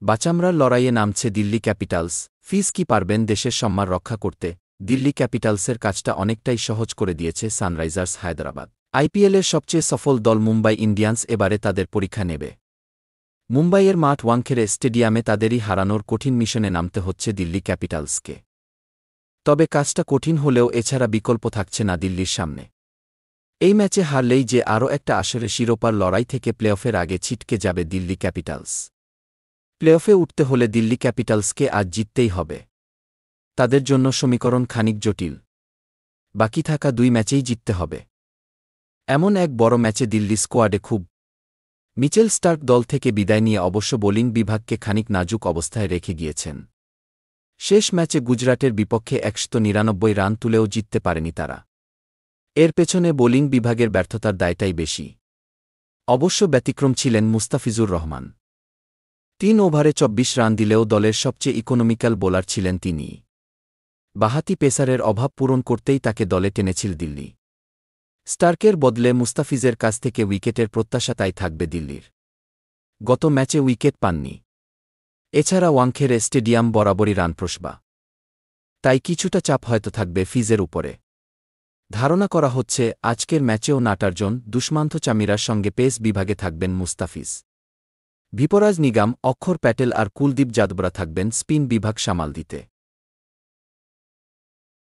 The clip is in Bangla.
বাঁচামরার লড়াইয়ে নামছে দিল্লি ক্যাপিটালস। ফিজ কি পারবেন দেশের সম্মান রক্ষা করতে? দিল্লি ক্যাপিটালসের কাজটা অনেকটাই সহজ করে দিয়েছে সানরাইজার্স হায়দরাবাদ। আইপিএলের সবচেয়ে সফল দল মুম্বাই ইন্ডিয়ান্স এবারে তাদের পরীক্ষা নেবে। মুম্বাইয়ের মাঠ ওয়াংখেড়ে স্টেডিয়ামে তাদেরই হারানোর কঠিন মিশনে নামতে হচ্ছে দিল্লি ক্যাপিটালসকে। তবে কাজটা কঠিন হলেও এছাড়া বিকল্প থাকছে না দিল্লির সামনে। এই ম্যাচে হারলেই যে আরও একটা আসরে শিরোপার লড়াই থেকে প্লেঅফের আগে ছিটকে যাবে দিল্লি ক্যাপিটালস। প্লেঅফে উঠতে হলে দিল্লি ক্যাপিটালসকে আজ জিততেই হবে। তাদের জন্য সমীকরণ খানিক জটিল। বাকি থাকা 2 ম্যাচেই জিততে হবে। এমন এক বড় ম্যাচে দিল্লি স্কোয়াডে খুব মিচেল স্টার্ক দল থেকে বিদায় নিয়ে অবশ্য বোলিং বিভাগকে খানিক নাজুক অবস্থায় রেখে গিয়েছেন। শেষ ম্যাচে গুজরাটের বিপক্ষে 199 রান তুলেও জিততে পারেনি তারা। এর পেছনে বোলিং বিভাগের ব্যর্থতার দায়টাই বেশি। অবশ্য ব্যতিক্রম ছিলেন মুস্তাফিজুর রহমান। 3 ওভারে 24 রান দিলেও দলের সবচেয়ে ইকোনমিক্যাল বোলার ছিলেন তিনি। বাঁহাতি পেসারের অভাব পূরণ করতেই তাকে দলে টেনেছিল দিল্লি। স্টার্কের বদলে মুস্তাফিজের কাছ থেকে উইকেটের প্রত্যাশা তাই থাকবে দিল্লির। গত ম্যাচে উইকেট পাননি। এছাড়া ওয়াংখেড়ে স্টেডিয়াম বরাবরই রানপ্রসবা। তাই কিছুটা চাপ হয়তো থাকবে ফিজের উপরে। ধারণা করা হচ্ছে আজকের ম্যাচেও নাটার্জন দুষ্মান্ত চামিরার সঙ্গে পেস বিভাগে থাকবেন মুস্তাফিজ। ভিপরাজ নিগাম, অক্ষর প্যাটেল আর কুলদীপ যাদবরা থাকবেন স্পিন বিভাগ সামাল দিতে।